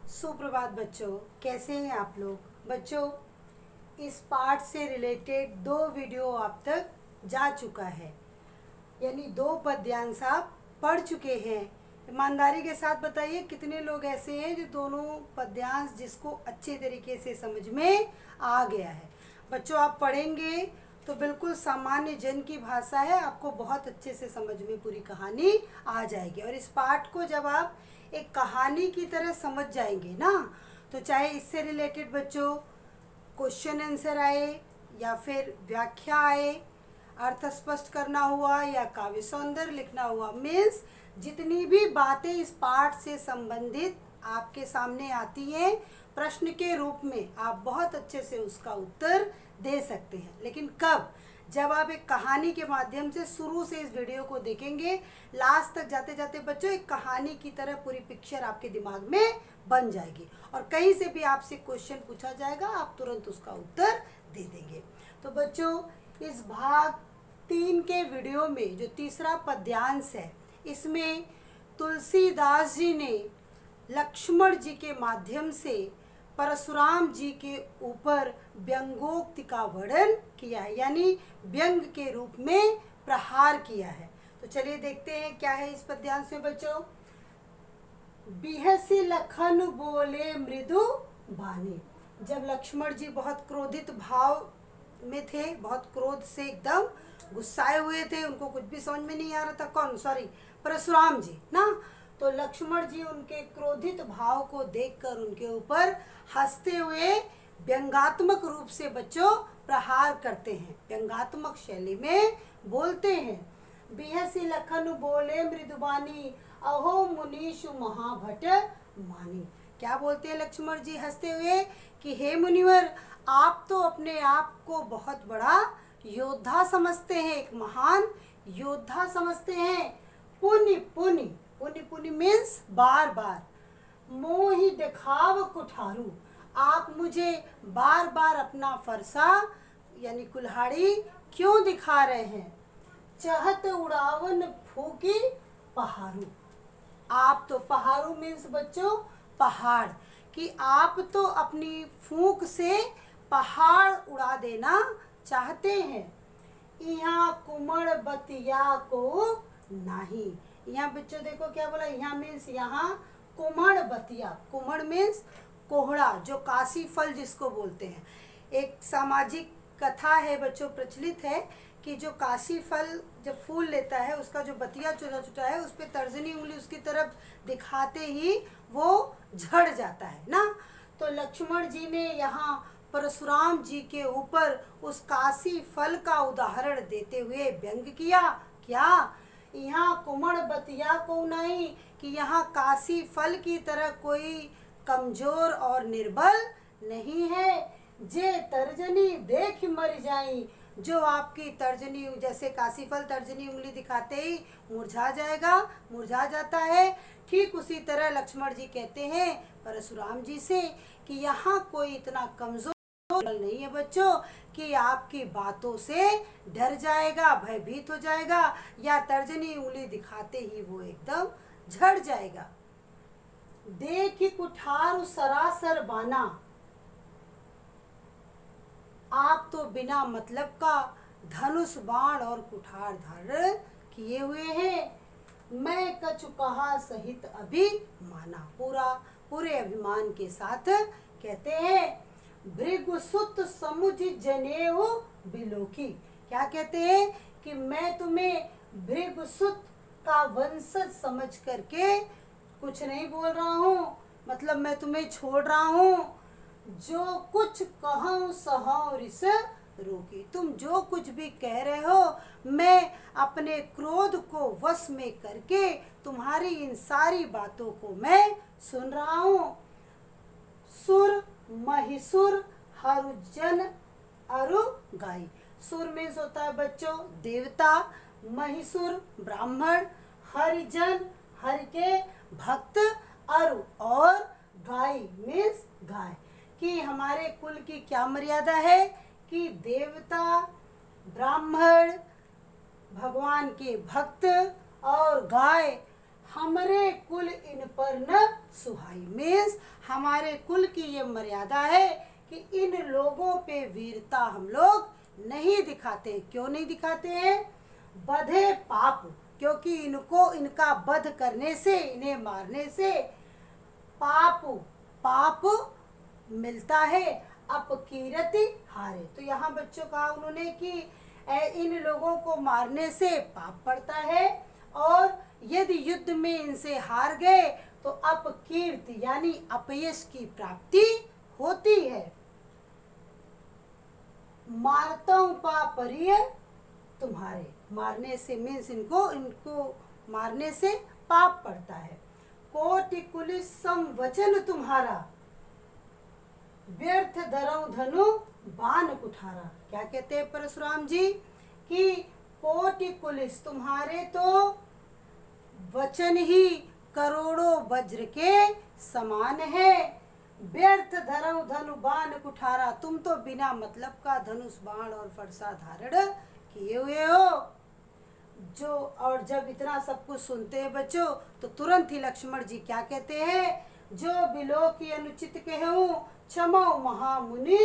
सुप्रभात बच्चों, कैसे हैं आप लोग। बच्चों, इस पाठ से रिलेटेड 2 वीडियो आप तक जा चुका है, यानी 2 पद्यांश आप पढ़ चुके हैं। ईमानदारी के साथ बताइए कितने लोग ऐसे हैं जो दोनों पद्यांश जिसको अच्छे तरीके से समझ में आ गया है। बच्चों, आप पढ़ेंगे तो बिल्कुल सामान्य जन की भाषा है, आपको बहुत अच्छे से समझ में पूरी कहानी आ जाएगी। और इस पाठ को जब आप एक कहानी की तरह समझ जाएंगे ना, तो चाहे इससे रिलेटेड बच्चों क्वेश्चन आंसर आए या फिर व्याख्या आए, अर्थ स्पष्ट करना हुआ या काव्य सौंदर्य लिखना हुआ, मीन्स जितनी भी बातें इस पाठ से संबंधित आपके सामने आती हैं प्रश्न के रूप में, आप बहुत अच्छे से उसका उत्तर दे सकते हैं। लेकिन कब? जब आप एक कहानी के माध्यम से शुरू से इस वीडियो को देखेंगे, लास्ट तक जाते जाते बच्चों एक कहानी की तरह पूरी पिक्चर आपके दिमाग में बन जाएगी और कहीं से भी आपसे क्वेश्चन पूछा जाएगा, आप तुरंत उसका उत्तर दे देंगे। तो बच्चों, इस भाग 3 के वीडियो में जो तीसरा पद्यांश है, इसमें तुलसीदास जी ने लक्ष्मण जी के माध्यम से परशुराम जी के ऊपर व्यंगोक्ति का वर्णन किया है, यानी व्यंग के रूप में प्रहार किया है। तो चलिए देखते हैं क्या है इस पद्यांश में बच्चों। बिहसी लखन बोले मृदु बानी। जब लक्ष्मण जी बहुत क्रोधित भाव में थे, बहुत क्रोध से एकदम गुस्साए हुए थे, उनको कुछ भी समझ में नहीं आ रहा था। कौन? सॉरी, परशुराम जी ना। तो लक्ष्मण जी उनके क्रोधित भाव को देखकर उनके ऊपर हंसते हुए व्यंगात्मक रूप से बच्चों प्रहार करते हैं, व्यंगात्मक शैली में बोलते हैं। बिहसी लखन बोले मृदुबानी, अहो मुनीषु महाभट मानी। क्या बोलते हैं लक्ष्मण जी हंसते हुए कि हे मुनिवर, आप तो अपने आप को बहुत बड़ा योद्धा समझते हैं, एक महान योद्धा समझते हैं। पुनि पुनि पुनि पुनि मीन्स बार बार, मोहि दिखाव कुठारू, आप मुझे बार बार अपना फरसा यानी कुल्हाड़ी क्यों दिखा रहे हैं। चहत उड़ावन फूकी पहाड़ू, आप तो पहाड़ू मीन्स बच्चों पहाड़, कि आप तो अपनी फूंक से पहाड़ उड़ा देना चाहते हैं। यहाँ कुमड़ बतिया को नहीं। यहाँ बच्चों देखो क्या बोला, यहाँ मीन्स यहाँ कुमड़ बतिया, कुमड़ मीन्स कोहड़ा, जो काशी फल जिसको बोलते हैं। एक सामाजिक कथा है बच्चों, प्रचलित है कि जो काशी फल जब फूल लेता है, उसका जो बतिया छोटा छोटा है, उस पर तर्जनी उंगली उसकी तरफ दिखाते ही वो झड़ जाता है ना। तो लक्ष्मण जी ने यहाँ परशुराम जी के ऊपर उस काशी फल का उदाहरण देते हुए व्यंग किया। क्या? यहाँ कुमड़ बतिया को नहीं, कि यहाँ काशी फल की तरह कोई कमजोर और निर्बल नहीं है। जे तर्जनी देख मर जाई, जो आपकी तर्जनी जैसे काशी फल तर्जनी उंगली दिखाते ही मुरझा जाएगा, मुरझा जाता है, ठीक उसी तरह लक्ष्मण जी कहते हैं परशुराम जी से कि यहाँ कोई इतना कमजोर नहीं है बच्चों कि आपकी बातों से डर जाएगा, भयभीत हो जाएगा, या तर्जनी उंगली दिखाते ही वो एकदम झड़ जाएगा। देखी कुठार सरासर बाना, आप तो बिना मतलब का धनुष बाण और कुठार धारण किए हुए हैं। मैं कछु कहा सहित अभी माना, पूरे अभिमान के साथ कहते हैं। भृगुसुत समुझ जनेऊ बिलोकी, क्या कहते हैं कि मैं तुम्हें भृगुसुत का वंशज समझ करके कुछ नहीं बोल रहा हूँ, मतलब मैं तुम्हें छोड़ रहा हूँ। जो कुछ कहूँ सहूँ रिस रोकी, तुम जो कुछ भी कह रहे हो, मैं अपने क्रोध को वश में करके तुम्हारी इन सारी बातों को मैं सुन रहा हूँ। सुर महिसुर हरुजन अरु गाई, सुर मीन्स होता है बच्चों देवता, महिसुर ब्राह्मण, हरिजन हरि के भक्त, अरु और गाय मीन्स गाय, कि हमारे कुल की क्या मर्यादा है कि देवता, ब्राह्मण, भगवान के भक्त और गाय, हमरे कुल इन पर न सुहाई मीन्स हमारे कुल की ये मर्यादा है कि इन लोगों पे वीरता हम लोग नहीं दिखाते। क्यों नहीं दिखाते हैं? बधे पाप, क्योंकि इनको इनका वध करने से, इन्हें मारने से पाप पाप मिलता है, अपकीरति हारे। तो यहाँ बच्चों कहा उन्होंने कि इन लोगों को मारने से पाप पड़ता है, और यदि युद्ध में इनसे हार गए तो अपकीर्ति यानी अपयश की प्राप्ति होती है। मारता हूं पापरिय तुम्हारे, मारने से मीन्स इनको मारने से पाप पड़ता है। कोटि कुलिस संवचन तुम्हारा, व्यर्थ धरऊं धनु बाण कुठारा। क्या कहते हैं परशुराम जी कि कोटि कुलिस, तुम्हारे तो वचन ही करोड़ों वज्र के समान है। व्यर्थ धरऊं धनु बाण कुठारा, तुम तो बिना मतलब का धनुष बाण और फरसा धारण किए हुए हो। जो और जब इतना सब कुछ सुनते हैं बच्चों, तो तुरंत ही लक्ष्मण जी क्या कहते हैं? जो बिलो की अनुचित कहूँ क्षमो महामुनि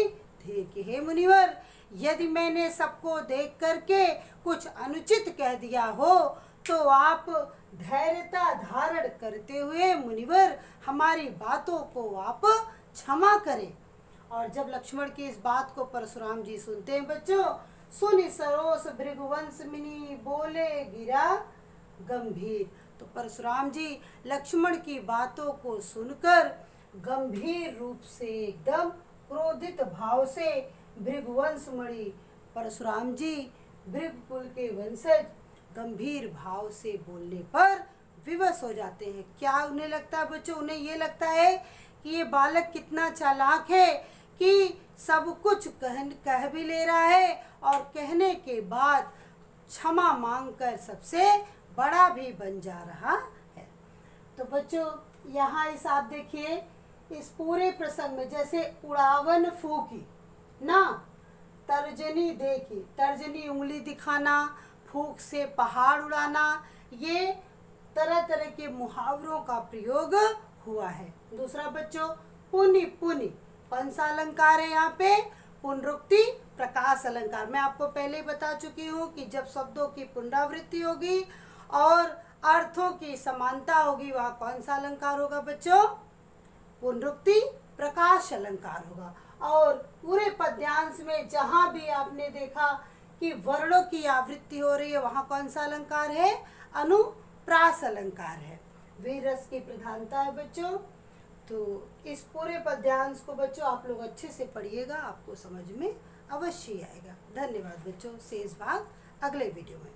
थे कि हे मुनिवर, यदि मैंने सबको देख करके कुछ अनुचित कह दिया हो तो आप धैर्यता धारण करते हुए मुनिवर हमारी बातों को आप क्षमा करें। और जब लक्ष्मण की इस बात को परशुराम जी सुनते हैं बच्चों, सुनि सरोस भृगुवंश मुनि बोले गिरा गंभीर। तो परशुराम जी लक्ष्मण की बातों को सुनकर गंभीर रूप से, एकदम क्रोधित भाव से, भृगुवंश मणि परशुराम जी भृगुकुल के वंशज गंभीर भाव से बोलने पर विवश हो जाते हैं। क्या उन्हें लगता है बच्चों? उन्हें ये लगता है कि ये बालक कितना चालाक है कि सब कुछ कह भी ले रहा है और कहने के बाद क्षमा मांगकर सबसे बड़ा भी बन जा रहा है। तो बच्चों यहाँ इस आप देखिए इस पूरे प्रसंग में, जैसे उड़ावन फूकी ना, तर्जनी देखी, तर्जनी उंगली दिखाना, फूक से पहाड़ उड़ाना, ये तरह तरह के मुहावरों का प्रयोग हुआ है। दूसरा बच्चों पुनि पुनि, पंसा अलंकार है यहाँ पे, पुनरुक्ति प्रकाश अलंकार। मैं आपको पहले ही बता चुकी हूँ कि जब शब्दों की पुनरावृत्ति होगी और अर्थों की समानता होगी, वह कौन सा अलंकार होगा बच्चों? पुनरुक्ति प्रकाश अलंकार होगा। और पूरे पद्यांश में जहाँ भी आपने देखा कि वर्णों की आवृत्ति हो रही है, वहाँ कौन सा अलंकार है? अनुप्रास अलंकार है। वीर रस की प्रधानता है बच्चों। तो इस पूरे पद्यांश को बच्चों आप लोग अच्छे से पढ़िएगा, आपको समझ में अवश्य आएगा। धन्यवाद बच्चों। शेष भाग अगले वीडियो में।